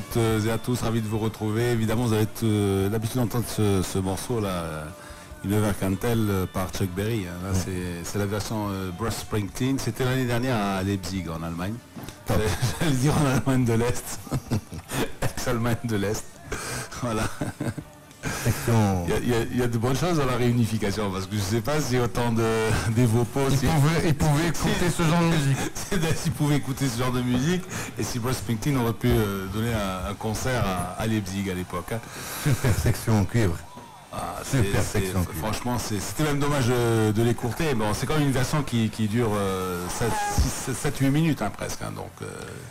toutes et à tous, ravi de vous retrouver. Évidemment, vous avez l'habitude d'entendre ce morceau-là, Une Over Cantel par Chuck Berry. Hein. Là, c'est la version Bruce Springsteen. C'était l'année dernière à Leipzig, en Allemagne. J'allais dire en Allemagne de l'Est. Ex-Allemagne de l'Est. Voilà. Il y a de bonnes choses dans la réunification, parce que je ne sais pas si autant d'évopos... Ils pouvaient écouter ce genre de musique. S'ils pouvaient écouter ce genre de musique, et si Bruce Springsteen aurait pu donner un concert à Leipzig à l'époque. Hein. Super section cuivre. Ah, franchement, c'était même dommage de l'écourter. Bon, c'est quand même une version qui dure 7-8 minutes hein, presque. Hein, donc,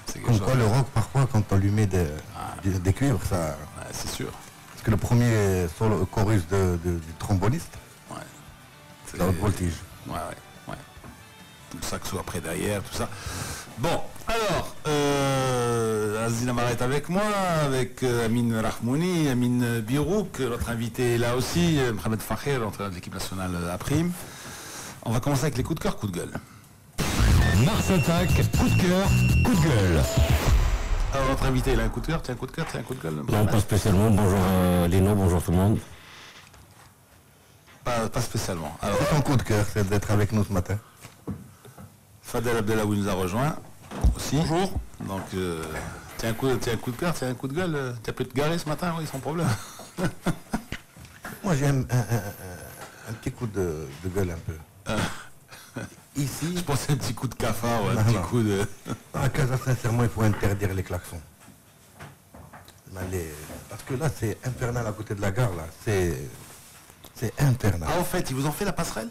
c'est quelque chose. Le rock, parfois, quand on lui met des cuivres, ça... Ouais, c'est sûr. Parce que le premier solo chorus du tromboniste, c'est dans le voltige. Ouais. Tout le saxo après derrière, tout ça. Bon, alors, Aziz Lamara est avec moi, avec Amin Rahmouni, Amin Birouk, notre invité est là aussi, Mohamed Fakher, l'entraîneur de l'équipe nationale à Prime. On va commencer avec les coups de cœur, coups de gueule. Mars Attack, coup de cœur, coup de gueule. Alors notre invité, il a un coup de cœur, tiens un coup de cœur, tiens un coup de gueule. Non, pas spécialement, bonjour Lino, bonjour tout le monde. Pas spécialement. Alors, ton coup de cœur, c'est d'être avec nous ce matin. Fadel Abdelaoui nous a rejoint aussi. Bonjour. Donc, tiens un coup de cœur, tiens un coup de gueule. Tu as pu te garer ce matin, oui, sans problème. Moi, j'ai un petit coup de gueule un peu. Ici... Je pensais un petit coup de cafard, un petit coup de... À Casa, sincèrement, il faut interdire les klaxons. Parce que là, c'est infernal à côté de la gare, là. C'est infernal. Ah, en fait, ils vous ont fait la passerelle?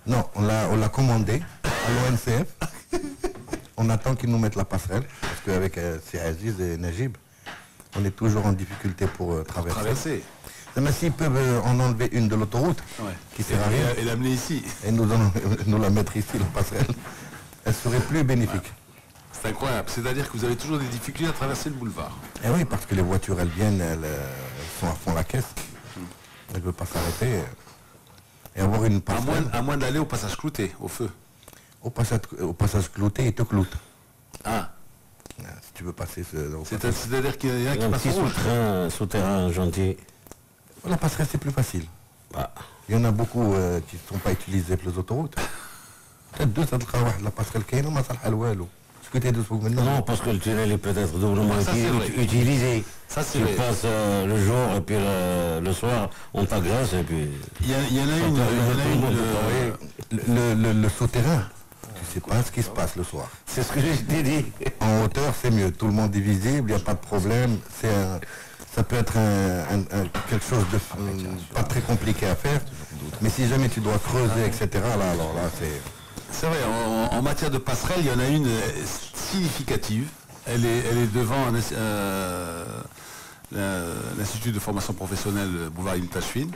Non, on l'a commandé à l'ONCF. On attend qu'ils nous mettent la passerelle, parce qu'avec Aziz et Najib, on est toujours en difficulté pour traverser. Mais s'ils peuvent en enlever une de l'autoroute, qui sert à rien, et l'amener ici, et nous la mettre ici, la passerelle, elle serait plus bénéfique. Ouais. C'est incroyable, c'est-à-dire que vous avez toujours des difficultés à traverser le boulevard. Eh oui, parce que les voitures, elles viennent, elles sont à fond la caisse, elles ne veulent pas s'arrêter. Et avoir une passerelle... À moins d'aller au passage clouté, au feu. Au passage clouté, ils te cloutent. Ah. Si tu veux passer... C'est-à-dire qu'il y a un qui passe un souterrain gentil. La passerelle, c'est plus facile. Bah. Il y en a beaucoup qui ne sont pas utilisés pour les autoroutes. Peut-être deux, ça te la passerelle qui est, non, est-ce que tu es dessous maintenant? Non, parce que le tunnel est peut-être doublement utilisé. Ça, c'est tu passes le jour et puis le soir, on t'agresse et puis... Il y en a une... Le souterrain, tu sais pas ce qui se passe le soir. C'est ce que je t'ai dit. En hauteur, c'est mieux. Tout le monde est visible, il n'y a pas de problème. Ça peut être quelque chose de pas très compliqué à faire. Mais si jamais tu dois creuser, etc., alors là, c'est... C'est vrai, en matière de passerelle, il y en a une significative. Elle est devant l'Institut de formation professionnelle Boulevard Ibn Tachfine.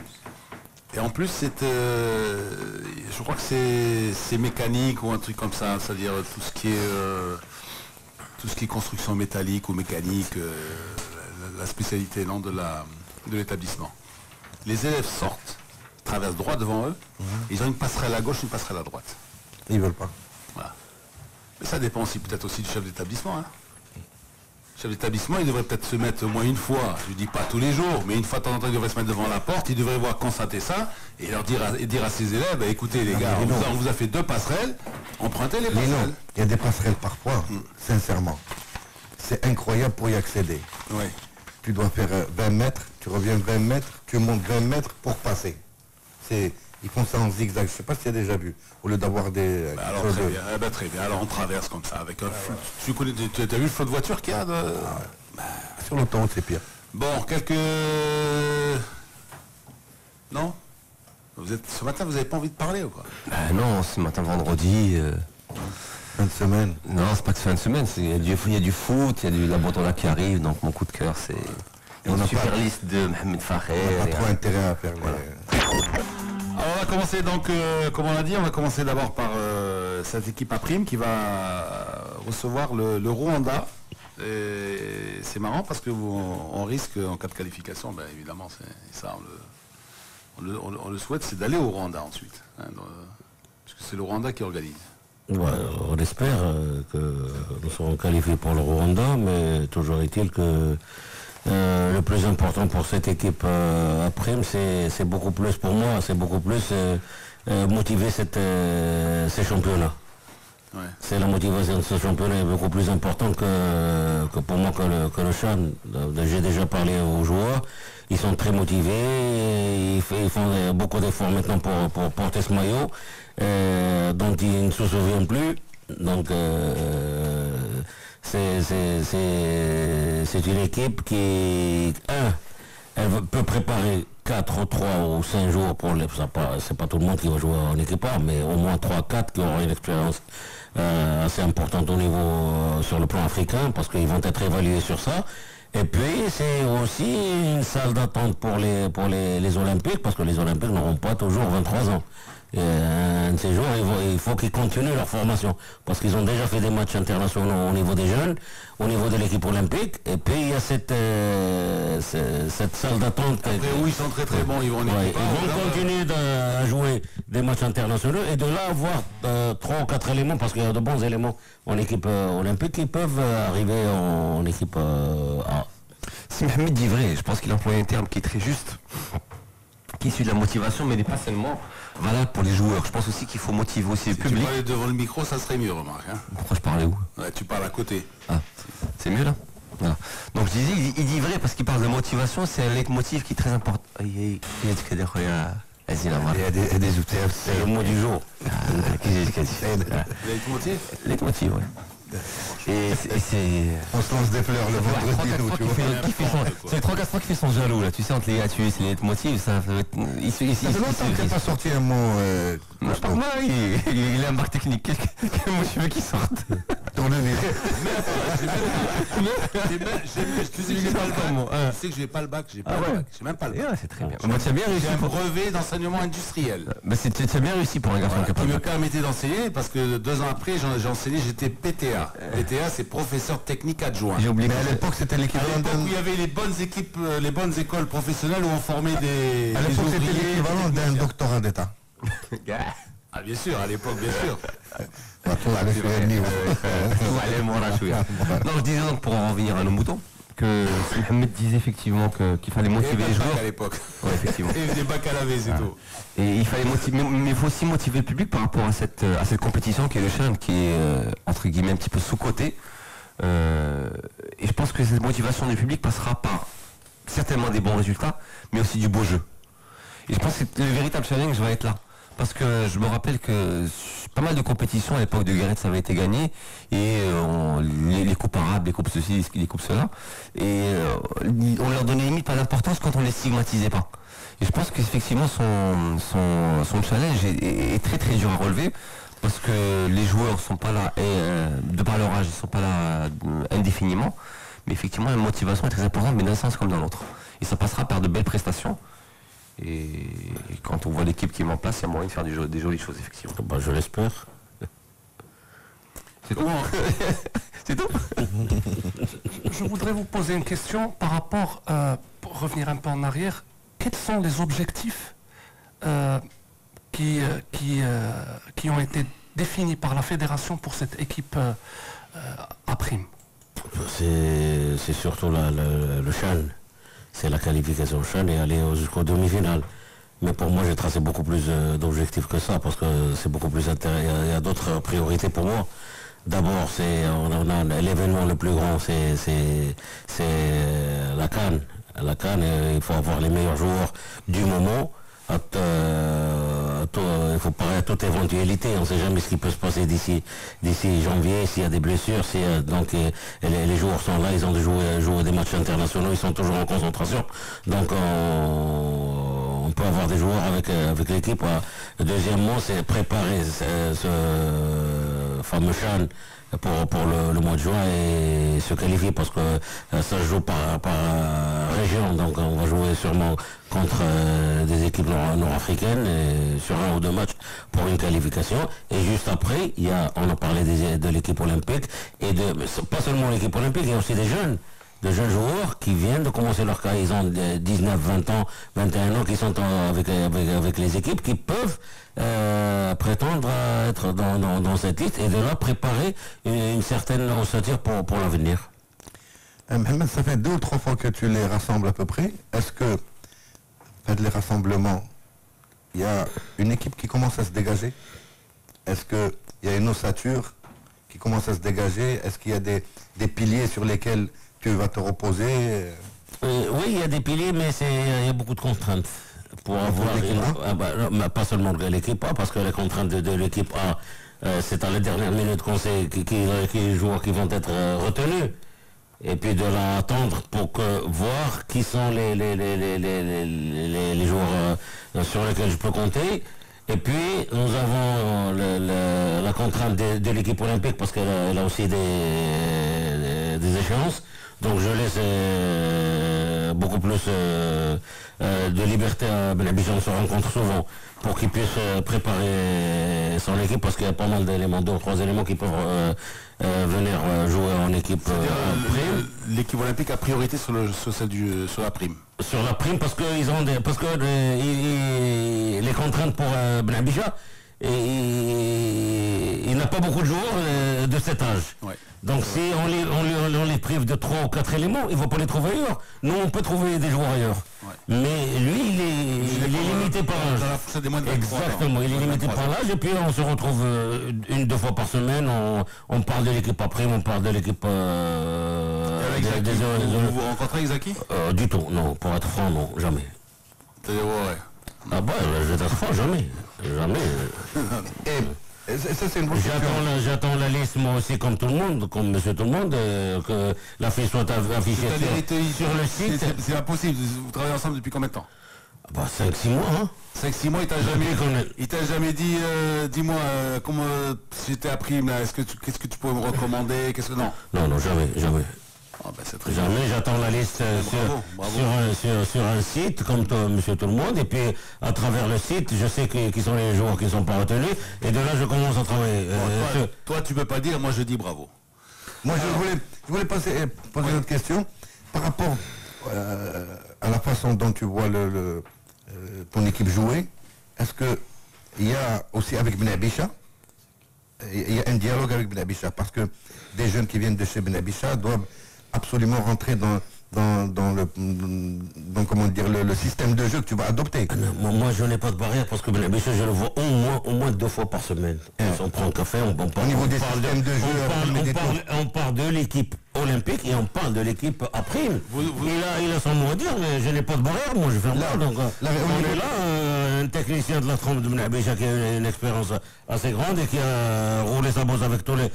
Et en plus, je crois que c'est mécanique ou un truc comme ça, c'est-à-dire tout ce qui est construction métallique ou mécanique, la spécialité non, de l'établissement. Les élèves sortent, traversent droit devant eux, ils ont une passerelle à gauche, une passerelle à droite. Ils veulent pas. Voilà. Mais ça dépend aussi peut-être aussi du chef d'établissement. Hein. Le chef d'établissement, il devrait peut-être se mettre au moins une fois, je ne dis pas tous les jours, mais une fois de temps en temps, il devrait se mettre devant la porte, il devrait voir constater ça et leur dire à ses élèves, bah, écoutez les gars, on vous a fait 2 passerelles, empruntez les passerelles. Non, il y a des passerelles parfois, sincèrement. C'est incroyable pour y accéder. Oui. Tu dois faire 20 mètres, tu reviens 20 mètres, tu montes 20 mètres pour passer. Ils font ça en zigzag, je ne sais pas si tu as déjà vu, au lieu d'avoir des... alors très bien, alors on traverse comme ça, avec un flot. Tu as vu le flot de voiture qu'il y a sur l'autoroute, c'est pire. Bon, Non ce matin, vous n'avez pas envie de parler ou quoi? Non, ce matin, vendredi... Fin de semaine. Non, c'est pas que fin de semaine, il y a du foot, il y a la Bourgogne qui arrive, donc mon coup de cœur, c'est... une super liste de Mohamed Fakher. On n'a pas trop intérêt à faire Alors on va commencer donc, comme on l'a dit, on va commencer d'abord par cette équipe à prime qui va recevoir le Rwanda. C'est marrant parce que on risque en cas de qualification, ben évidemment, ça on le souhaite, c'est d'aller au Rwanda ensuite, hein, parce que c'est le Rwanda qui organise. Ouais, on espère que nous serons qualifiés pour le Rwanda, mais toujours est-il que le plus important pour cette équipe à Prime, c'est beaucoup plus pour moi, c'est beaucoup plus motiver ces championnats. Ouais. C'est la motivation de ce championnat est beaucoup plus importante que pour moi que le CHAN. J'ai déjà parlé aux joueurs, ils sont très motivés, ils font beaucoup d'efforts maintenant pour porter ce maillot dont ils ne se souviennent plus. Donc c'est une équipe qui elle peut préparer 4, 3 ou 5 jours pour les. C'est pas tout le monde qui va jouer en équipe A, mais au moins 3-4 qui auront une expérience assez importante au niveau sur le plan africain, parce qu'ils vont être évalués sur ça. Et puis c'est aussi une salle d'attente pour les Olympiques, parce que les Olympiques n'auront pas toujours 23 ans. Et un de ces jours, il faut qu'ils continuent leur formation, parce qu'ils ont déjà fait des matchs internationaux au niveau des jeunes, au niveau de l'équipe olympique, et puis il y a cette salle d'attente. Après, où ils sont très très bons, ils vont continuer à jouer des matchs internationaux, et de là avoir 3 ou 4 éléments, parce qu'il y a de bons éléments en équipe olympique qui peuvent arriver en équipe A. C'est Mohamed dit vrai, je pense qu'il emploie un terme qui est très juste, qui est issu de la motivation, mais n'est pas seulement valable pour les joueurs. Je pense aussi qu'il faut motiver aussi le public. Si tu parlais devant le micro, ça serait mieux, remarque. Hein. Pourquoi je parlais où? Ouais, tu parles à côté. Ah, c'est mieux là. Voilà. Donc je disais, il dit vrai parce qu'il parle de motivation, c'est un leitmotiv qui est très important. Il y a des outils, c'est le mot du jour. Leitmotiv, ouais. Et c'est... On se lance des fleurs le vendredi, tu vois. C'est 3-4 fois qu'il fait son jaloux, là. Tu sais, entre les gars, c'est les motifs, ça... Il fait longtemps qu'il n'a pas sorti un mot... il a un marque technique. Quel mot tu veux qu'il sorte? Tourner. Tu sais que j'ai pas le bac, j'ai même pas le bac. C'est très bien. Tu as bien réussi. J'ai un brevet d'enseignement industriel. Tu as bien réussi pour un garçon qui a pas le bac. Qui me permettait d'enseigner, parce que 2 ans après, j'ai enseigné, j'étais PTA. PTA, c'est professeur technique adjoint. J'ai oublié. Mais à l'époque, c'était l'équivalent d'un... Il y avait les bonnes équipes, les bonnes écoles professionnelles où on formait des... À l'époque, c'était l'équivalent d'un doctorat d'État. Ah, bien sûr, à l'époque, bien sûr. Non, je disais donc, pour en revenir à nos moutons, que Mohamed disait effectivement qu'il fallait motiver les joueurs à l'époque. Ouais, effectivement. Et des bacs à laver, c'est tout. Et il fallait motiver, mais il faut aussi motiver le public par rapport à cette compétition qui est le CHAN, qui est entre guillemets un petit peu sous-coté. Et je pense que cette motivation du public passera par certainement des bons résultats, mais aussi du beau jeu. Et je pense que le véritable challenge va être là. Parce que je me rappelle que pas mal de compétitions à l'époque de Gareth, ça avait été gagné, et les coupes arabes, les coupes ceci, les coupes cela, et on leur donnait limite pas d'importance quand on les stigmatisait pas. Et je pense qu'effectivement son challenge est très très dur à relever, parce que les joueurs sont pas là, et de par leur âge, ils sont pas là indéfiniment, mais effectivement la motivation est très importante, mais d'un sens comme dans l'autre. Et ça passera par de belles prestations. Et quand on voit l'équipe qui est en place, il y a moyen de faire des jolies choses, effectivement. Bah, je l'espère. C'est tout. C'est tout. Je voudrais vous poser une question par rapport, pour revenir un peu en arrière, quels sont les objectifs qui ont été définis par la fédération pour cette équipe à prime? C'est surtout le CHAN. C'est la qualification CHAN et aller jusqu'aux demi-finales. Mais pour moi, j'ai tracé beaucoup plus d'objectifs que ça, parce que c'est beaucoup plus intéressant. Il y a d'autres priorités pour moi. D'abord, on a l'événement le plus grand, c'est la CAN. La CAN, il faut avoir les meilleurs joueurs du moment. Il faut parler à toute éventualité, on ne sait jamais ce qui peut se passer d'ici janvier, s'il y a des blessures, donc les joueurs sont là, ils ont joué des matchs internationaux, ils sont toujours en concentration, donc on peut avoir des joueurs avec l'équipe. Deuxièmement, c'est préparer ce fameux CHAN pour le mois de juin et se qualifier, parce que ça se joue par région, donc on va jouer sûrement contre des équipes nord-africaines sur 1 ou 2 matchs pour une qualification. Et juste après, on a parlé de l'équipe olympique, et pas seulement l'équipe olympique, il y a aussi des jeunes. de jeunes joueurs qui viennent de commencer leur carrière. Ils ont 19, 20 ans, 21 ans, qui sont avec les équipes, qui peuvent prétendre à être dans cette liste et de là préparer une certaine ossature pour l'avenir. Mohamed, ça fait 2 ou 3 fois que tu les rassembles à peu près. Est-ce que, faites les rassemblements, il y a une équipe qui commence à se dégager? Est-ce qu'il y a une ossature qui commence à se dégager? Est-ce qu'il y a des piliers sur lesquels tu vas te reposer? Oui, il y a des piliers, mais il y a beaucoup de contraintes. Pour avoir pas seulement de l'équipe A, parce que les contraintes de l'équipe A, c'est à la dernière minute qu'on sait qui les joueurs qui vont être retenus. Et puis de l'attendre pour voir qui sont les joueurs sur lesquels je peux compter. Et puis nous avons la contrainte de l'équipe olympique parce qu'elle a aussi des échéances. Donc je laisse beaucoup plus de liberté à Benabicha. On se rencontre souvent pour qu'il puisse préparer son équipe parce qu'il y a pas mal d'éléments, 2 ou 3 éléments qui peuvent venir jouer en équipe prime. L'équipe olympique a priorité sur la prime. Sur la prime parce que les contraintes pour Benabicha, il n'a pas beaucoup de joueurs de cet âge. Ouais. Donc si on les prive de 3 ou 4 éléments, il ne va pas les trouver ailleurs. Nous, on peut trouver des joueurs ailleurs. Ouais. Mais lui, il est limité par l'âge. Exactement, il est limité par l'âge. Et puis on se retrouve 1-2 fois par semaine. On parle de l'équipe à prime, on parle de l'équipe... Vous vous rencontrez avec Zaki? Du tout, non. Pour être franc, non, jamais. Ouais. Ah bah, je vais être franc, jamais. Jamais. J'attends la liste moi aussi comme tout le monde, comme monsieur tout le monde, que la fiche soit affichée sur le site. C'est impossible. Vous travaillez ensemble depuis combien de temps? Bah 5-6 mois, hein. 5-6 mois, il t'a jamais dit, dis-moi, comment j'étais à prime là, qu'est-ce que tu peux me recommander? Non, jamais. Ah bah jamais, j'attends la liste sur un site, comme monsieur tout le monde, et puis à travers le site, je sais qui sont les joueurs qui ne sont pas retenus, et de là je commence à travailler. Toi tu peux pas dire, moi je dis bravo. Moi je voulais poser une autre question, par rapport à la façon dont tu vois ton équipe jouer. Est-ce qu'il y a aussi avec Benabicha, il y a un dialogue avec Benabicha, parce que des jeunes qui viennent de chez Benabicha doivent absolument rentrer dans le système de jeu que tu vas adopter. Moi je n'ai pas de barrière parce que Benabicha je le vois au moins 2 fois par semaine. On prend un café, on parle. Au niveau des systèmes de jeu, on parle de l'équipe olympique et on parle de l'équipe à prime. Il a son mot à dire, mais je n'ai pas de barrière, moi je ferme pas. Donc on est là, un technicien de la trompe de Benabicha qui a une expérience assez grande et qui a roulé sa bosse avec tous les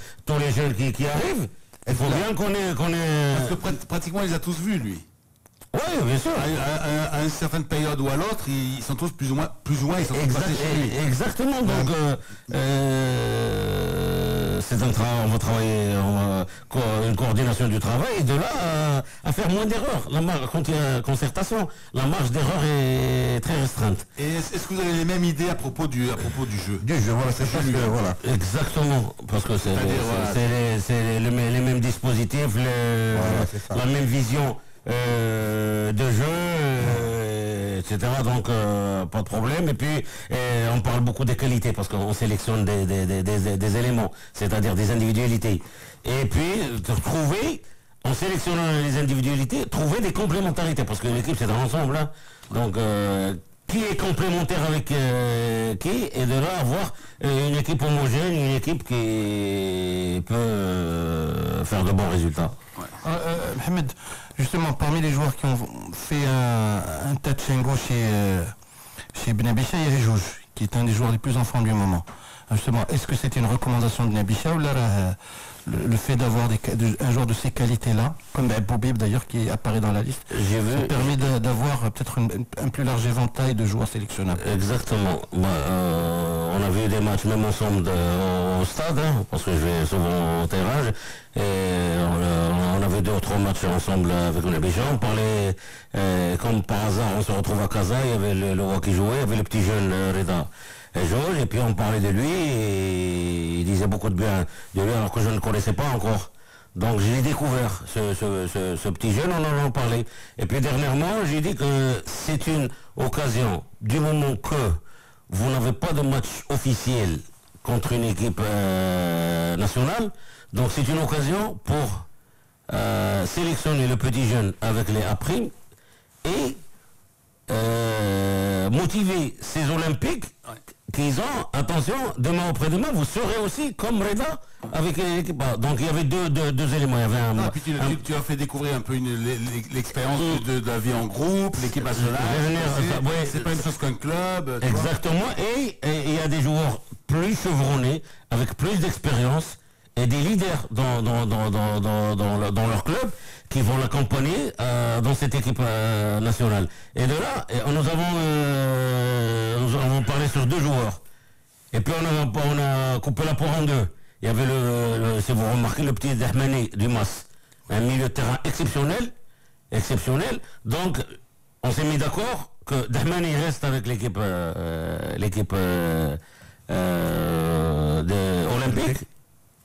jeunes qui arrivent. Il faut bien qu'on ait... Parce que pratiquement il les a tous vus, lui. Oui, bien sûr. À une certaine période ou à l'autre, ils sont tous plus ou moins ils sont tous passés chez lui. Exactement. Donc, c'est un travail, on va travailler une coordination du travail et de là à faire moins d'erreurs. Quand il y a concertation, la marge d'erreur est très restreinte. Et est-ce que vous avez les mêmes idées à propos du jeu? Du jeu, voilà, c'est ça. Voilà. Exactement, parce que c'est les mêmes dispositifs, la même vision de jeu, etc. Donc pas de problème. Et puis on parle beaucoup des qualités parce qu'on sélectionne des éléments, c'est-à-dire des individualités. Et puis en sélectionnant les individualités, trouver des complémentarités parce que l'équipe c'est un ensemble. Hein. Donc qui est complémentaire avec qui, et de là avoir une équipe homogène, une équipe qui peut faire de bons résultats. Ouais. Mohamed, justement, parmi les joueurs qui ont fait un touch and go chez Benabicha, il y a Jouj, qui est un des joueurs les plus en forme du moment. Justement, est-ce que c'était une recommandation de Benabicha ou là, le fait d'avoir un joueur de ces qualités-là, comme Boubib d'ailleurs qui apparaît dans la liste, ça permet d'avoir peut-être un plus large éventail de joueurs sélectionnables. Exactement. On a vu des matchs même ensemble au stade, hein, parce que je vais souvent au terrain, et on avait 2 ou 3 matchs ensemble avec les Béjans. On parlait, comme par hasard, on se retrouve à Casa, il y avait le roi qui jouait, il y avait le petit jeune Reda. Et puis on parlait de lui et il disait beaucoup de bien de lui alors que je ne le connaissais pas encore. Donc j'ai découvert ce petit jeune, on en a parlé. Et puis dernièrement, j'ai dit que c'est une occasion, du moment que vous n'avez pas de match officiel contre une équipe nationale, donc c'est une occasion pour sélectionner le petit jeune avec les A' et motiver ces Olympiques qu'ils ont, attention, demain après-demain, vous serez aussi comme Reda avec l'équipe. Donc il y avait deux éléments. Il y avait puis tu as fait découvrir un peu l'expérience de la vie en groupe, l'équipe nationale. C'est pas une chose qu'un club. Exactement. Et il y a des joueurs plus chevronnés, avec plus d'expérience, et des leaders dans leur club qui vont l'accompagner dans cette équipe nationale. Et de là, nous avons parlé sur 2 joueurs. Et puis on a coupé la poire en 2. Il y avait si vous remarquez, le petit Dahmani du MAS. Un milieu de terrain exceptionnel. Donc, on s'est mis d'accord que Dahmani reste avec l'équipe olympique.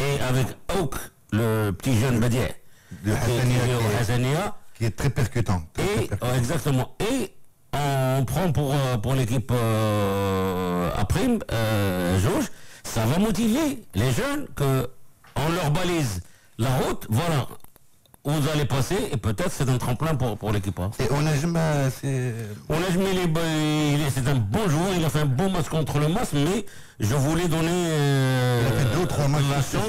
Et avec Oak, le petit jeune Badia, qui est très percutant. Exactement. Et on prend pour l'équipe à prime, Jauge, ça va motiver les jeunes qu'on leur balise la route, voilà où vous allez passer, et peut-être c'est un tremplin pour l'équipe. Et Onajma, c'est un bon joueur, il a fait un bon match contre le MAS, mais je voulais donner il a fait 2 ou 3 matchs la chance.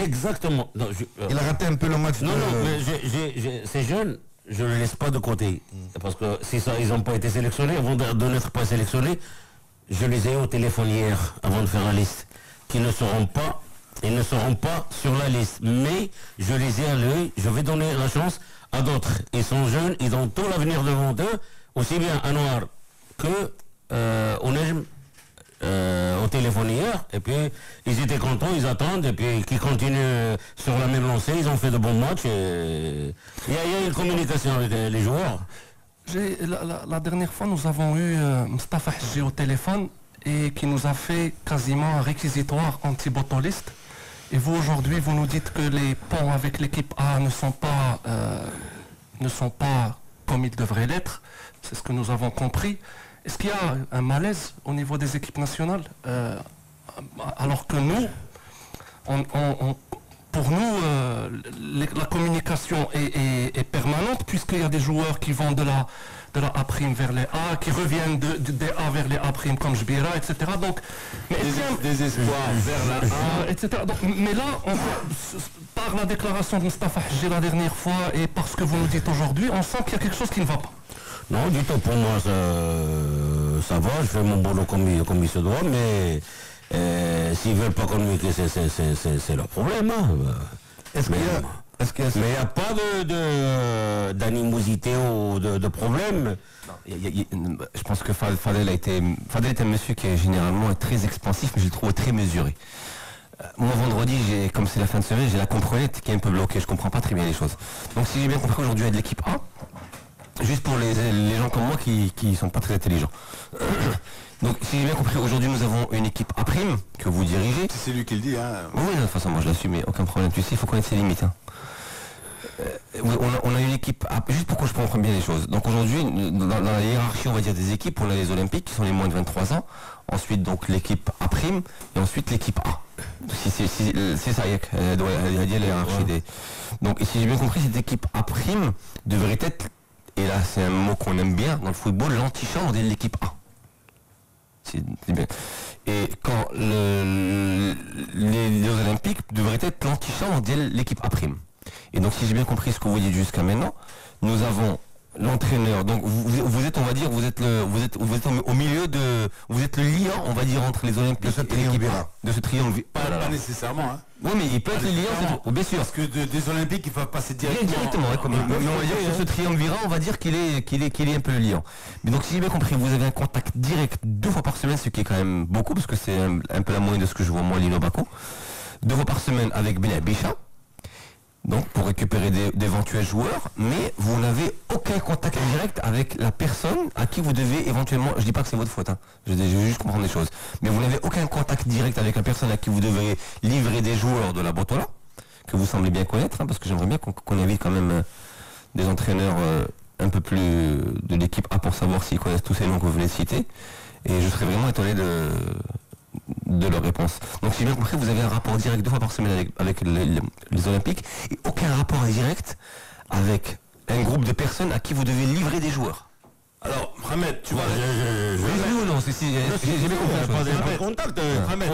Exactement. Non, il a raté un peu le match. Non, mais ces jeunes, je ne les laisse pas de côté. Parce que si ils n'ont pas été sélectionnés, avant de n'être pas sélectionnés, je les ai au téléphone hier, avant de faire la liste, qui ne seront pas sur la liste. Mais je les ai à l'œil, je vais donner la chance à d'autres. Ils sont jeunes, ils ont tout l'avenir devant eux, aussi bien à Noir que au Nejm, au téléphone hier. Et puis ils étaient contents, ils attendent, et puis qui continuent sur la même lancée, ils ont fait de bons matchs. Il y a une communication avec les joueurs. La dernière fois, nous avons eu Mustafa Hadji au téléphone et qui nous a fait quasiment un réquisitoire anti-botoliste. Et vous, aujourd'hui, vous nous dites que les ponts avec l'équipe A ne sont pas comme ils devraient l'être. C'est ce que nous avons compris. Est-ce qu'il y a un malaise au niveau des équipes nationales alors que nous, pour nous, la communication est permanente puisqu'il y a des joueurs qui vont de la A' vers les A, qui reviennent des A vers les A' comme Jbira, etc. Donc, des espoirs vers la A, etc. Donc, mais là, par la déclaration de Mustafa Hadji la dernière fois et parce que vous nous dites aujourd'hui, on sent qu'il y a quelque chose qui ne va pas. Non, du tout, pour moi, ça va, je fais mon boulot comme il se doit, mais s'ils ne veulent pas communiquer, c'est leur problème. Hein. Mais il n'y a pas d'animosité ou de problème. Je pense que Fadel est un monsieur qui est généralement très expansif, mais je le trouve très mesuré. Moi, vendredi, comme c'est la fin de semaine, j'ai la comprenette qui est un peu bloquée, je ne comprends pas très bien les choses. Donc si j'ai bien compris, aujourd'hui, il y a de l'équipe A, juste pour les gens comme moi qui ne sont pas très intelligents. Donc si j'ai bien compris, aujourd'hui nous avons une équipe A' que vous dirigez. C'est lui qui le dit, hein. Oui, de toute façon moi je l'assume, mais aucun problème. Tu sais, il faut connaître ses limites. Hein. On a une équipe A, juste pour que je comprenne bien les choses. Donc aujourd'hui, dans la hiérarchie, on va dire des équipes, on a les Olympiques qui sont les moins de 23 ans. Ensuite donc l'équipe A' et ensuite l'équipe A. C'est ça, elle doit y a la hiérarchie des. Donc et si j'ai bien compris, cette équipe A' devrait être, et là c'est un mot qu'on aime bien dans le football, l'antichambre de l'équipe A. C'est bien. Et quand les Olympiques devraient être l'antichambre de l'équipe A'. Et donc si j'ai bien compris ce que vous dites jusqu'à maintenant, nous avons l'entraîneur. Donc vous êtes, on va dire, vous êtes au milieu de, vous êtes le lien, on va dire, entre les Olympiques de ce triumvirat. De ce triumvirat. Pas nécessairement. Hein. Oui, mais il peut être le lien, bien sûr. Parce que des Olympiques, ils ne peuvent passer directement. Mais on va dire que sur ce triumvirat, on va dire qu'il est un peu le lien. Mais donc si j'ai bien compris, vous avez un contact direct 2 fois par semaine, ce qui est quand même beaucoup, parce que c'est un peu la moyenne de ce que je vois moi, Lino Bako. 2 fois par semaine avec Bela Bicha. Donc pour récupérer d'éventuels joueurs, mais vous n'avez aucun contact direct avec la personne à qui vous devez éventuellement, je dis pas que c'est votre faute, hein, je veux juste comprendre les choses, mais vous n'avez aucun contact direct avec la personne à qui vous devez livrer des joueurs de la Botola, que vous semblez bien connaître, parce que j'aimerais bien qu'on invite quand même des entraîneurs un peu plus de l'équipe A pour savoir s'ils connaissent tous ces noms que vous venez de citer. Et je serais vraiment étonné de leur réponse. Donc si j'ai bien compris, vous avez un rapport direct 2 fois par semaine avec les Olympiques et aucun rapport indirect avec un groupe de personnes à qui vous devez livrer des joueurs. Alors, Mohamed, tu vois, Oui ou non, j'ai bien compris. pas de contact, Mohamed,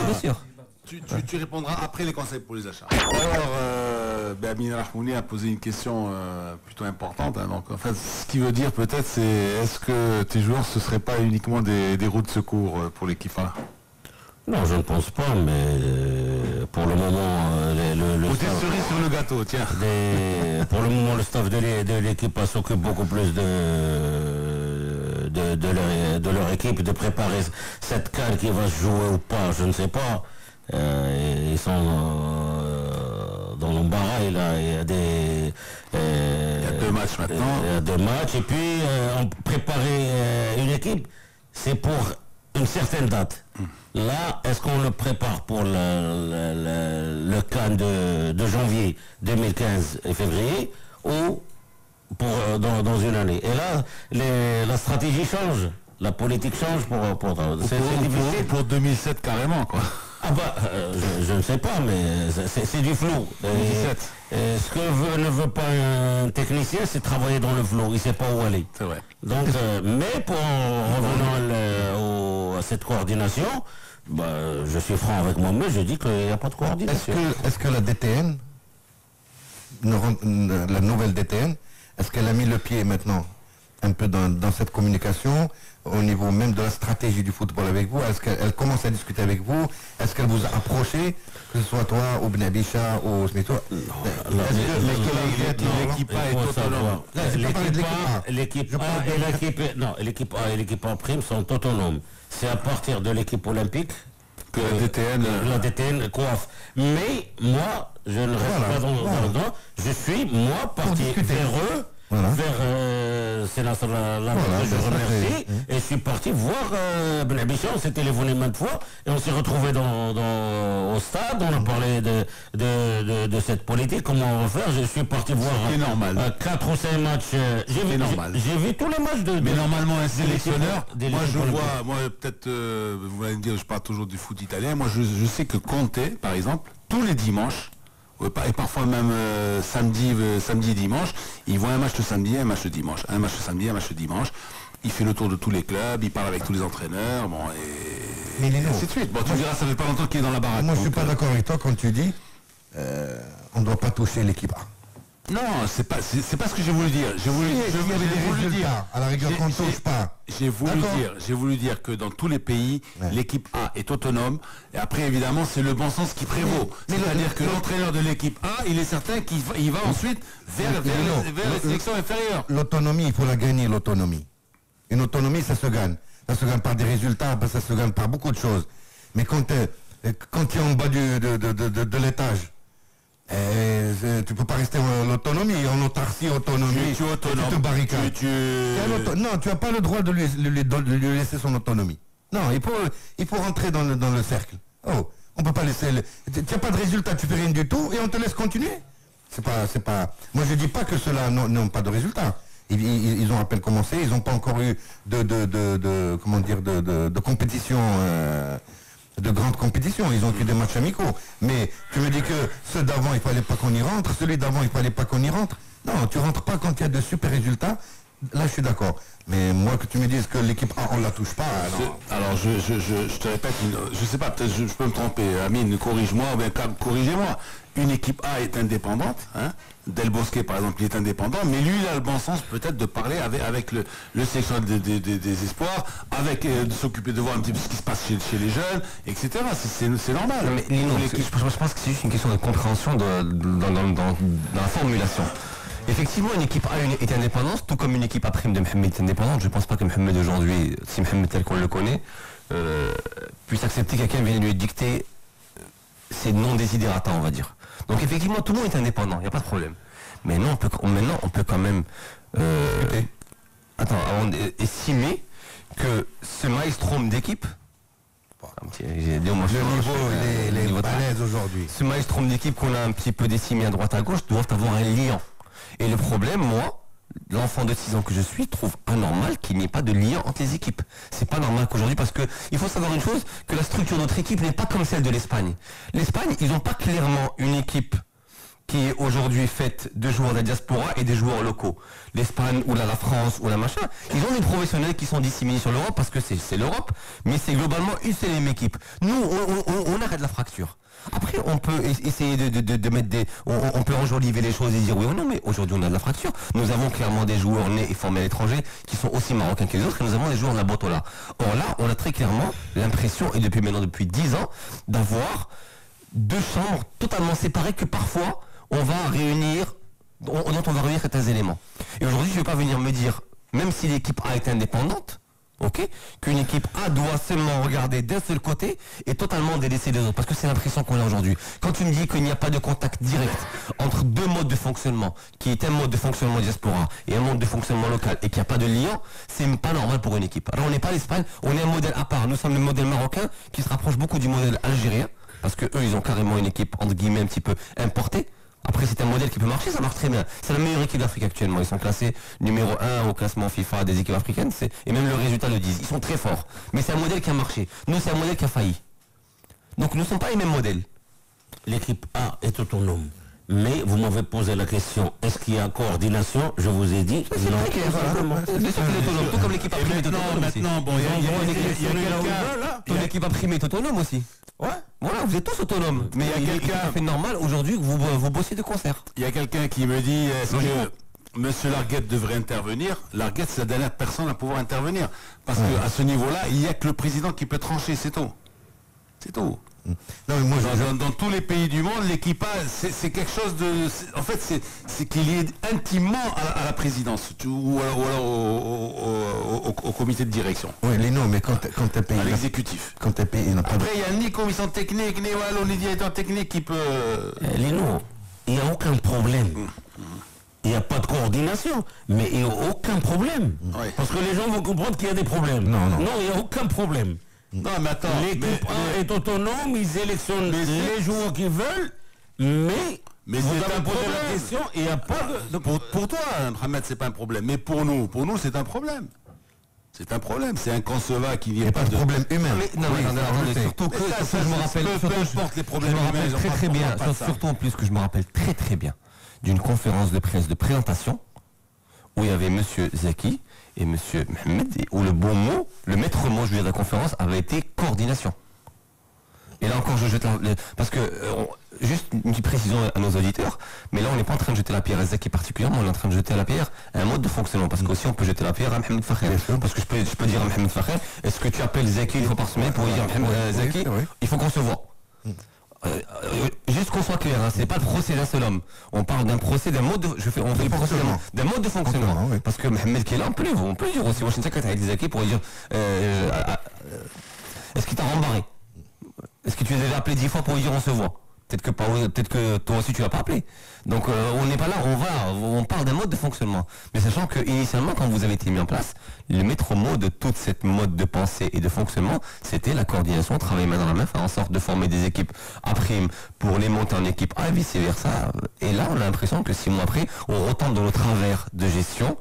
Bien sûr. Tu répondras après les conseils pour les achats. Alors, Amin Rahmouni a posé une question plutôt importante. Hein, donc, en fait, ce qui veut dire peut-être, c'est est-ce que tes joueurs, ce ne seraient pas uniquement des roues de secours pour l'équipe A? Non, je ne pense pas, mais pour le moment, ou des cerises sur le gâteau, tiens. Pour le moment, le staff de l'équipe s'occupe beaucoup plus de leur équipe, de préparer cette CAN qui va se jouer ou pas, je ne sais pas. Ils sont dans l'embarras, il y a des... il y a 2 matchs maintenant. Il y a 2 matchs, et puis préparer une équipe, c'est pour une certaine date. Là, est-ce qu'on le prépare pour le CAN de janvier 2015 et février ou dans une année? Et là, la stratégie change, la politique change pour 2007 carrément, quoi. Ah bah, je ne sais pas, mais c'est du flou. Ce que ne veut pas un technicien, c'est travailler dans le flou. Il ne sait pas où aller. C'est vrai. Donc, mais pour revenir à cette coordination, je suis franc avec moi-même, je dis qu'il n'y a pas de coordination. Est-ce que la DTN, la nouvelle DTN, est-ce qu'elle a mis le pied maintenant un peu dans cette communication au niveau même de la stratégie du football avec vous? Est-ce qu'elle commence à discuter avec vous? Est-ce qu'elle vous a approché, que ce soit toi ou Benabisha ou Smith? L'équipe A est autonome. L'équipe A et l'équipe A prime sont autonomes. C'est à partir de l'équipe olympique que la DTN coiffe. Mais moi, je ne reste pas dans le dos. Je suis, parti vers eux. C'est là que je remercie. Et je suis parti voir Benabisha, on s'est téléphoné maintes fois et on s'est retrouvé au stade, on a parlé de cette politique, comment on va faire. Je suis parti voir 4 ou 5 matchs. J'ai vu tous les matchs mais normalement un sélectionneur, moi peut-être vous allez me dire, je parle toujours du foot italien, moi je sais que Conte, par exemple, tous les dimanches, et parfois même samedi et dimanche, il voit un match le samedi, un match le dimanche, un match le samedi, un match le dimanche. Il fait le tour de tous les clubs, il parle avec tous les entraîneurs, et ainsi de suite. Bon, tu diras, ça fait pas longtemps qu'il est dans la baraque. Moi, je suis pas d'accord avec toi quand tu dis on ne doit pas toucher l'équipe A. Non, c'est pas ce que j'ai voulu dire. J'ai voulu dire. À la rigueur, qu'on ne touche pas. J'ai voulu dire que dans tous les pays, l'équipe A est autonome. Et après, évidemment, c'est le bon sens qui prévaut. C'est-à-dire que l'entraîneur de l'équipe A, il est certain qu'il va ensuite vers la sélection inférieure. L'autonomie, il faut la gagner, l'autonomie. Une autonomie, ça se gagne. Ça se gagne par des résultats, ça se gagne par beaucoup de choses. Mais quand tu es en bas de l'étage, tu peux pas rester en autonomie, en autarcie, autonomie. Tu es autonome. Tu te barricades. Non, tu n'as pas le droit de lui laisser son autonomie. Non, il faut rentrer dans le cercle. Oh, on peut pas laisser. Tu n'as pas de résultat, tu fais rien du tout et on te laisse continuer. C'est pas. Moi, je dis pas que ceux-là n'ont pas de résultat. Ils ont à peine commencé, ils n'ont pas encore eu de compétition. De grandes compétitions, ils ont eu des matchs amicaux. Mais tu me dis que ceux d'avant, il fallait pas qu'on y rentre, celui d'avant, il fallait pas qu'on y rentre. Non, tu rentres pas quand il y a de super résultats. Là, je suis d'accord. Mais moi, que tu me dises que l'équipe A, on la touche pas. Alors, je te répète, je sais pas, peut-être je peux me tromper. Amine, corrige-moi, ou bien corrigez-moi. Une équipe A est indépendante, hein. Del Bosque, par exemple, il est indépendant, mais lui, il a le bon sens peut-être de parler avec le sélectionneur des espoirs, de s'occuper de voir un petit peu ce qui se passe chez les jeunes, etc. C'est normal. Mais je pense que c'est juste une question de compréhension dans la formulation. Effectivement, une équipe A est indépendante, tout comme une équipe A prime de Mohamed est indépendante. Je ne pense pas que Mohamed aujourd'hui, si Mohamed tel qu'on le connaît, puisse accepter que quelqu'un vienne lui dicter ses non-désidérata, on va dire. Donc effectivement, tout le monde est indépendant, il n'y a pas de problème. Mais non, maintenant, on peut quand même estimer que ce maelstrom d'équipe, J'ai dit, moi, Le niveau, les balèzes aujourd'hui. Ce maelstrom d'équipe qu'on a un petit peu décimé à droite à gauche doivent avoir un lien. Et le problème, moi, l'enfant de 6 ans que je suis, trouve anormal qu'il n'y ait pas de lien entre les équipes. C'est pas normal qu'aujourd'hui, parce que il faut savoir une chose, que la structure de notre équipe n'est pas comme celle de l'Espagne. L'Espagne, ils n'ont pas clairement une équipe qui est aujourd'hui faite de joueurs de la diaspora et des joueurs locaux. L'Espagne ou la France ou la machin, ils ont des professionnels qui sont disséminés sur l'Europe parce que c'est l'Europe, mais c'est globalement une seule et même équipe. Nous, on arrête la fracture. Après, on peut essayer de mettre des... On peut enjoliver les choses et dire oui ou non, mais aujourd'hui on a de la fracture. Nous avons clairement des joueurs nés et formés à l'étranger qui sont aussi marocains que les autres, et nous avons des joueurs de la Botola. Or là, on a très clairement l'impression, et depuis 10 ans, d'avoir 2 chambres totalement séparées que parfois on va réunir, dont on va réunir certains éléments. Et aujourd'hui, je ne vais pas venir me dire, même si l'équipe A est indépendante, ok, qu'une équipe A doit seulement regarder d'un seul côté et totalement délaisser les autres. Parce que c'est l'impression qu'on a aujourd'hui. Quand tu me dis qu'il n'y a pas de contact direct entre 2 modes de fonctionnement, qui est un mode de fonctionnement diaspora et un mode de fonctionnement local, et qu'il n'y a pas de lien, c'est pas normal pour une équipe. Alors on n'est pas l'Espagne, on est un modèle à part. Nous sommes le modèle marocain qui se rapproche beaucoup du modèle algérien, parce que eux, ils ont carrément une équipe, entre guillemets, un petit peu importée. Après, c'est un modèle qui peut marcher, ça marche très bien. C'est la meilleure équipe d'Afrique actuellement. Ils sont classés numéro 1 au classement FIFA des équipes africaines, et même le résultat le dit. Ils sont très forts. Mais c'est un modèle qui a marché. Nous, c'est un modèle qui a failli. Donc, nous ne sommes pas les mêmes modèles. L'équipe A est autonome. Mais vous m'avez posé la question, est-ce qu'il y a coordination? Je vous ai dit non. Tout comme l'équipe A primée est autonome. Maintenant, bon, il y a quelqu'un... Ton équipe A primée est autonome aussi. Ouais. Voilà, vous êtes tous autonomes. Mais il y a quelqu'un fait normal aujourd'hui que vous bossiez de concert. Il y a quelqu'un qui me dit, est-ce que Monsieur Larguette devrait intervenir? Larguette, c'est la dernière personne à pouvoir intervenir. Parce qu'à ce niveau-là, il n'y a que le président qui peut trancher, c'est tout. C'est tout. Non, mais moi, dans tous les pays du monde, l'équipe A, c'est quelque chose de... En fait, c'est qu'il y est intimement à la présidence ou alors au comité de direction. Oui, Lino, mais quand un pays... À l'exécutif. Quand un pays n'a pas... Après, il n'y a ni commission technique, ni ni directeur technique qui peut... Lino, il n'y a aucun problème. Il n'y a pas de coordination, mais il n'y a aucun problème. Ouais. Parce que les gens vont comprendre qu'il y a des problèmes. Non, il n'y a aucun problème. Non, mais attends. L'équipe A est autonome, ils sélectionnent les joueurs qu'ils veulent, mais vous avez posé la question, il n'y a pas de... Pour toi, Mohamed, c'est pas un problème. Mais pour nous, c'est un problème. C'est un problème, c'est inconcevable qu'il n'y ait pas de problème humain. Surtout que je me rappelle, peu importe les problèmes humains, très bien, surtout en plus que je me rappelle très bien d'une conférence de presse de présentation où il y avait Monsieur Zaki et Monsieur Mohamed, où le bon mot, le maître mot, je veux dire, de la conférence avait été coordination. Et là encore, je jette parce que, juste une petite précision à nos auditeurs, mais là on n'est pas en train de jeter la pierre à Zaki particulièrement, on est en train de jeter la pierre à un mode de fonctionnement, parce qu'aussi on peut jeter la pierre à Mohamed Fakher. Parce que je peux dire à Mohamed Fakher, est-ce que tu appelles Zaki une fois par semaine pour dire Zaki, il faut qu'on se voit. Juste qu'on soit clair, hein, c'est pas le procès d'un seul homme. On parle d'un procès, d'un mode de... on fait le procès d'un mode de fonctionnement. Oui. Parce que Mohamed qui est là, on peut le dire aussi. Washington avec des Zaki pour dire est-ce qu'il t'a rembarré? Est-ce que tu les as déjà appelés 10 fois pour lui dire on se voit? Peut-être que toi aussi tu l'as pas appelé. Donc on n'est pas là, on parle d'un mode de fonctionnement. Mais sachant que initialement, quand vous avez été mis en place, le maître mot de toute cette mode de pensée et de fonctionnement, c'était la coordination, travailler main dans la main, faire en sorte de former des équipes à prime pour les monter en équipe A et vice versa. Et là, on a l'impression que 6 mois après, on retombe dans le travers de gestion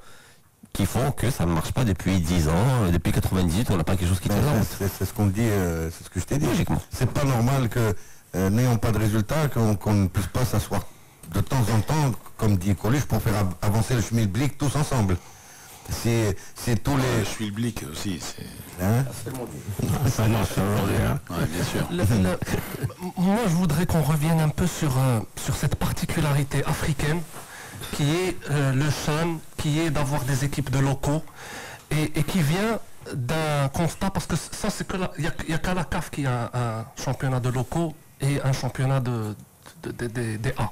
qui font que ça ne marche pas depuis 10 ans, depuis 98, on n'a pas quelque chose qui tient. C'est ce qu'on dit, c'est ce que je t'ai dit. Logiquement. C'est pas normal que n'ayant pas de résultat, qu'on ne puisse pas s'asseoir de temps en temps, comme dit Coluche, pour faire avancer le schmilblick tous ensemble. C'est tous les... Le schmilblick aussi, c'est... Hein? Ça marche aujourd'hui, hein. Ouais, bien sûr. Moi, je voudrais qu'on revienne un peu sur cette particularité africaine qui est le CHAN, qui est d'avoir des équipes de locaux et qui vient d'un constat, parce que ça c'est que il n'y a qu'à la CAF qui a un championnat de locaux et un championnat des A.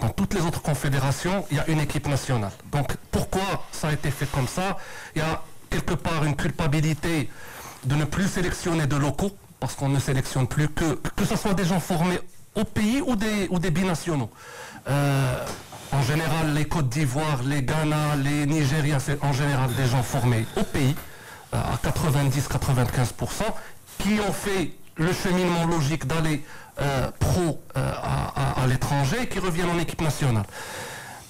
Dans toutes les autres confédérations, il y a une équipe nationale. Donc pourquoi ça a été fait comme ça? Il y a quelque part une culpabilité de ne plus sélectionner de locaux, parce qu'on ne sélectionne plus que ce soit des gens formés au pays ou des binationaux. En général, les Côte d'Ivoire, les Ghana, les Nigériens, c'est en général des gens formés au pays, à 90-95%, qui ont fait le cheminement logique d'aller pro à l'étranger, qui reviennent en équipe nationale.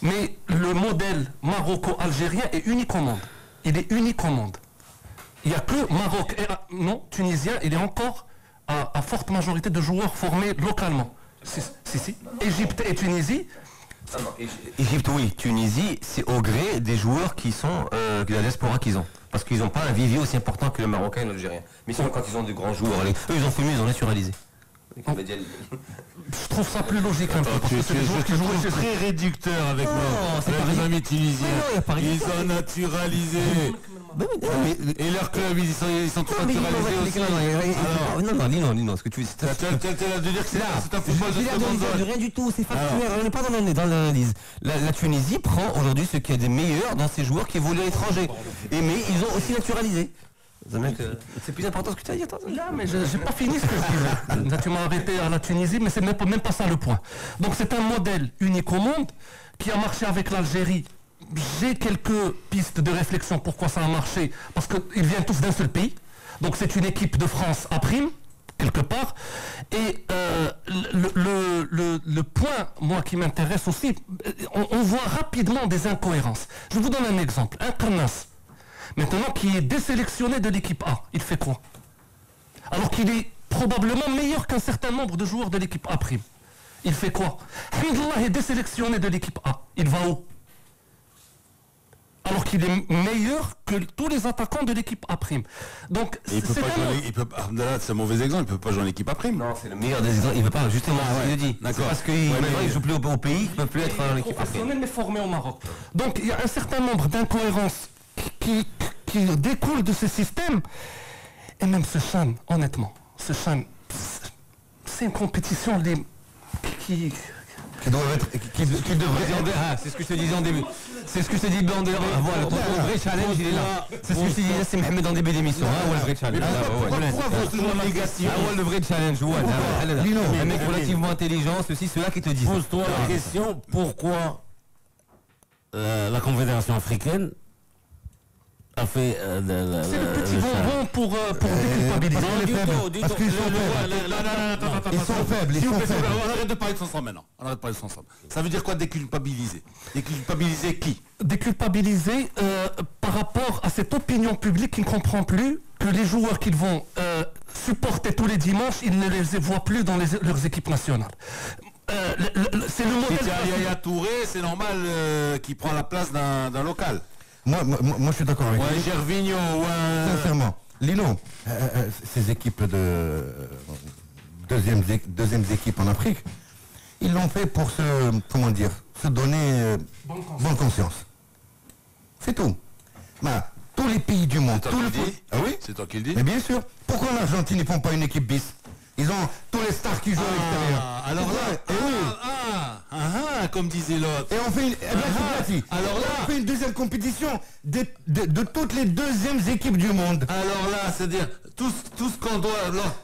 Mais le modèle maroco-algérien est unique au monde. Il est unique au monde. Il n'y a que Maroc et non, Tunisien, il est encore à forte majorité de joueurs formés localement. Si. Égypte et Tunisie. Égypte, oui. Tunisie, c'est au gré des joueurs qui sont de la diaspora qu'ils ont. Parce qu'ils n'ont pas un vivier aussi important que le Marocain et l'Algérien. Mais sinon, quand ils ont des grands joueurs, eux, ils ont fait mieux, ils ont naturalisé. Je trouve ça plus logique un peu. Tu es très réducteur avec nos amis tunisiens. Ils ont naturalisé. Et leurs clubs, ils sont tous naturalisés aussi. Non, ce que tu dis, tu as de dire que c'est un football de seconde zone. Rien du tout, c'est factuel, on n'est pas dans l'analyse. La Tunisie prend aujourd'hui ce qu'il y a des meilleurs dans ses joueurs qui évoluent à l'étranger. Mais ils ont aussi naturalisé. C'est plus important ce que tu as dit. Là, mais j'ai pas fini ce que je disais. Tu m'as arrêté à la Tunisie, mais c'est même pas ça le point. Donc c'est un modèle unique au monde qui a marché avec l'Algérie. J'ai quelques pistes de réflexion pourquoi ça a marché, parce qu'ils viennent tous d'un seul pays. Donc c'est une équipe de France à prime, quelque part. Et le point, moi, qui m'intéresse aussi, on voit rapidement des incohérences. Je vous donne un exemple. Un Karnas, maintenant, qui est désélectionné de l'équipe A, il fait quoi? Alors qu'il est probablement meilleur qu'un certain nombre de joueurs de l'équipe A'. Il fait quoi? Hamdallah est désélectionné de l'équipe A. Il va où? Alors qu'il est meilleur que tous les attaquants de l'équipe A'. Donc, il peut pas jouer, c'est un mauvais exemple, il peut pas jouer en équipe A'. Non, c'est le meilleur des exemples. Il veut pas, justement, il le dit. C'est parce qu'il ne joue plus au pays qu'il ne peut plus être en équipe A'. Professionnel mais formé au Maroc. Donc il y a un certain nombre d'incohérences qui découlent de ce système. Et même ce CHAN, honnêtement, ce CHAN, c'est une compétition qui devrait... c'est ce que je te disais en début. C'est ce que je te dis en début. Voilà, ton vrai challenge, il est là. C'est ce que je te disais, c'est Mohamed en début d'émission. Le vrai challenge. Pourquoi vous toujours négation? Le vrai challenge, un mec relativement intelligent, ceux-là qui te disent. Pose-toi la question, pourquoi la Confédération africaine a fait c'est le petit bonbon pour déculpabiliser. Parce qu'ils sont faibles. Ils sont faibles. On arrête de parler de ça ensemble maintenant. On arrête de parler de ça ensemble. Ça veut dire quoi déculpabiliser? Déculpabiliser qui? Déculpabiliser par rapport à cette opinion publique qui ne comprend plus que les joueurs qu'ils vont supporter tous les dimanches, ils ne les voient plus dans leurs équipes nationales. C'est le modèle. Si tu as Yaya Touré, c'est normal qu'il prend la place d'un local. Moi, je suis d'accord avec lui. Ouais, Gervinho, ouais. Sincèrement, Lino, ces équipes de deuxième équipe en Afrique, ils l'ont fait pour se donner bonne conscience. C'est tout. Tous les pays du monde. Ah oui? C'est toi qui le dis? Mais bien sûr. Pourquoi en Argentine ils font pas une équipe bis? Ils ont tous les stars qui jouent à l'extérieur. Alors là, comme disait l'autre. Et on fait on fait une deuxième compétition de toutes les deuxièmes équipes du monde. Alors là, c'est-à-dire tout ce qu'on doit,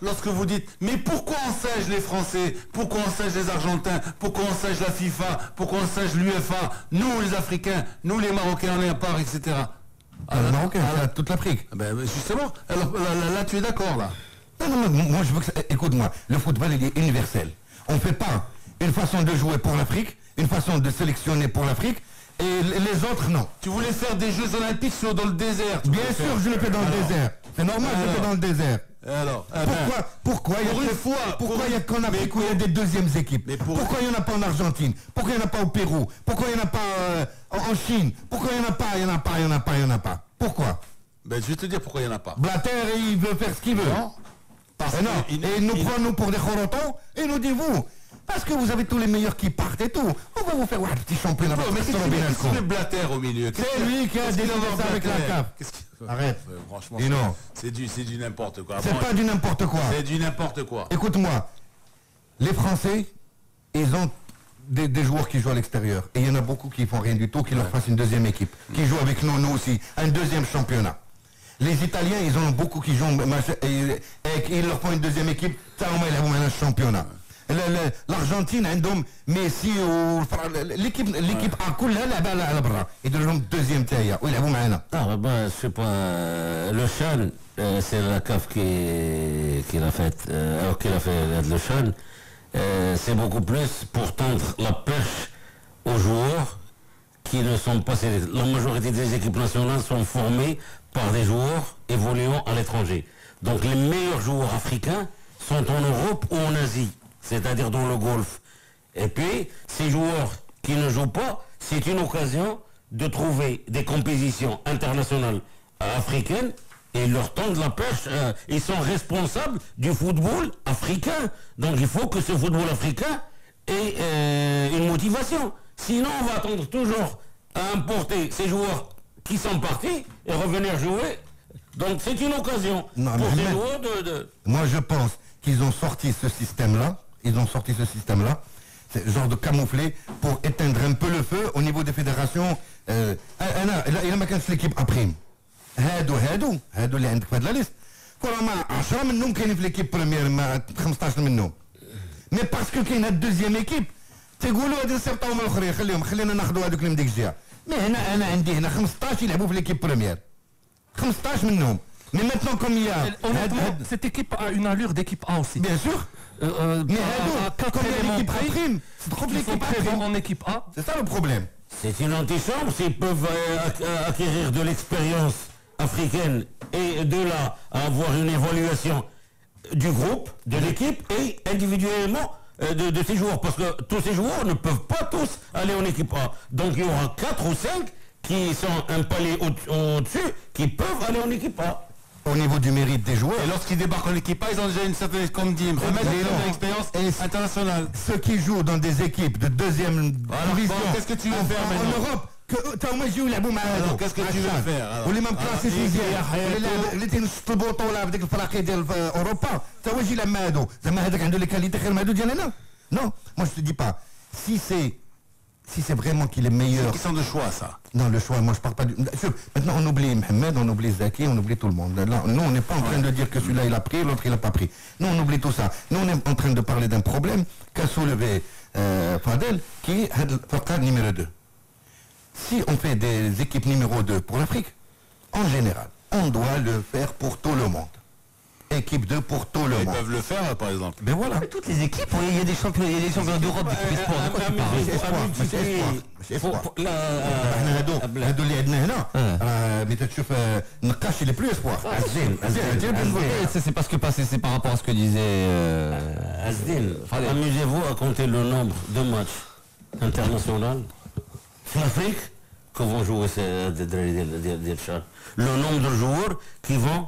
lorsque vous dites, mais pourquoi on siège les Français, pourquoi on siège les Argentins, pourquoi on siège la FIFA, pourquoi on siège l'UEFA, nous les Africains, nous les Marocains, on est à part, etc. Les Marocains, c'est toute l'Afrique. Ben justement, alors là tu es d'accord là. Non, moi je veux que écoute-moi, le football il est universel. On ne fait pas une façon de jouer pour l'Afrique, une façon de sélectionner pour l'Afrique, et les autres non. Tu voulais faire des Jeux Olympiques dans le désert? Bien sûr, je le fais dans le désert. C'est normal, je le fais dans le désert. Alors, pourquoi il y a qu'en Afrique où il y a des deuxièmes équipes? Pourquoi il n'y en a pas en Argentine? Pourquoi il n'y en a pas au Pérou? Pourquoi il n'y en a pas en Chine? Pourquoi il n'y en a pas? Pourquoi? Ben je vais te dire pourquoi il n'y en a pas. Blatter, il veut faire ce qu'il veut. Non. Et il nous prend nous pour des chorotons et nous dit vous. Parce que vous avez tous les meilleurs qui partent et tout. On va vous faire un petit championnat. Mais c'est le Blatter au milieu. C'est lui qui a décidé ça avec la CAF. Arrête. Franchement, c'est du n'importe quoi. C'est pas du n'importe quoi. C'est du n'importe quoi. Écoute-moi, les Français, ils ont des joueurs qui jouent à l'extérieur. Et il y en a beaucoup qui font rien du tout, qui leur fassent une deuxième équipe. Qui jouent avec nous aussi. Un deuxième championnat. Les Italiens, ils ont beaucoup qui jouent et ils leur font une deuxième équipe. Ça, on va un championnat. L'Argentine, Messi, l'équipe A كلها لعبة على برا. يديروا لهم deuxième تاعي. ويلعبوا معنا. Je sais pas, le CHAN, c'est la CAF qui l'a fait, le Chan. C'est beaucoup plus pour tendre la perche aux joueurs qui ne sont pas sélectionnés. La majorité des équipes nationales sont formées par des joueurs évoluant à l'étranger. Donc les meilleurs joueurs africains sont en Europe ou en Asie, c'est-à-dire dans le Golfe. Et puis, ces joueurs qui ne jouent pas, c'est une occasion de trouver des compétitions internationales africaines et leur tendre la perche. Ils sont responsables du football africain. Donc il faut que ce football africain ait une motivation. Sinon, on va attendre toujours à importer ces joueurs qui sont partis et revenir jouer. Donc c'est une occasion pour ces joueurs de... Moi, je pense qu'ils ont sorti ce système-là. C'est le genre de camouflé pour éteindre un peu le feu au niveau des fédérations. Il a ما كانش l'équipe après. هادو اللي عندك في هذه لا ليست. كرة 10 منهم كاينين في l'équipe première 15 منهم. مي باسكو كاين هاد الدوزيام ايكيب تيقولوا هادي نسيبطاو من الاخرين خلينا ناخذوا هذوك اللي من ديك الجهه. مي هنا انا عندي هنا 15 يلعبوا في l'équipe première. 15 منهم. Mais maintenant, comme il y a... Cette équipe a une allure d'équipe A aussi. Bien sûr. Mais comme il y a l'équipe A prime, c'est trop l'équipe A prime. En équipe A. C'est ça le problème. C'est une antichambre. S'ils peuvent acquérir de l'expérience africaine et de là avoir une évaluation du groupe, de l'équipe et individuellement de ces joueurs. Parce que tous ces joueurs ne peuvent pas tous aller en équipe A. Donc il y aura 4 ou 5 qui sont un palier au-dessus, qui peuvent aller en équipe A. Au niveau du mérite des joueurs. Et lorsqu'ils débarquent en équipe A, ils ont déjà une certaine, comme dit Mohamed, une expérience internationale. Ceux qui jouent dans des équipes de deuxième division. Qu'est-ce que tu veux faire maintenant en Europe qu'est-ce que tu veux faire واللي ما مكلاسيش مزيان اللي تنشط البطوله بديك الفرق ديال اوروبا تا هو يجي لما هادو زعما هذاك عنده لي كاليتي خير من هادو ديالنا non moi je te dis pas si c'est vraiment qu'il est meilleur. C'est une question de choix, ça. Non, le choix, moi je parle pas du... Maintenant on oublie Mohamed, on oublie Zaki, on oublie tout le monde. Là, nous on n'est pas en train de dire que celui-là il a pris, l'autre il a pas pris. Nous on oublie tout ça. Nous on est en train de parler d'un problème qu'a soulevé Fadel, qui est le numéro 2. Si on fait des équipes numéro 2 pour l'Afrique, en général, on doit le faire pour tout le monde. Équipe 2 pour tout le monde. Ils peuvent le faire, par exemple. Mais voilà. Mais toutes les équipes, il y a des champions d'Europe d'équipe sport. De quoi tu parles? هادو اللي عندنا هنا ملي تشوف نقاش اللي بلو اسبوار c'est parce que c'est par rapport à ce que disait Azdin, amusez-vous à compter le nombre de matchs internationaux en Afrique que vont jouer le nombre de joueurs qui vont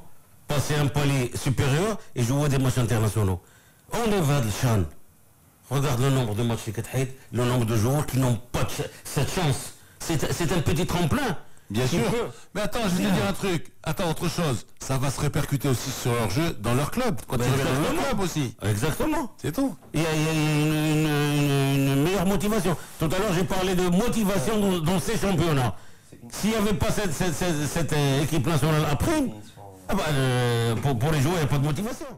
passer un palier supérieur et jouer des matchs internationaux. On évade le Chan. Regarde le nombre de matchs chez Kethaïd, le nombre de joueurs qui n'ont pas cette chance. C'est un petit tremplin. Bien sûr. Mais attends, je vais te dire un truc. Attends, autre chose. Ça va se répercuter aussi sur leur jeu dans leur club. Quand ils reviennent dans leur club aussi. Exactement. C'est tout. Il y a une meilleure motivation. Tout à l'heure, j'ai parlé de motivation dans ces championnats. S'il n'y avait pas cette équipe nationale après, pour les joueurs, il n'y a pas de motivation.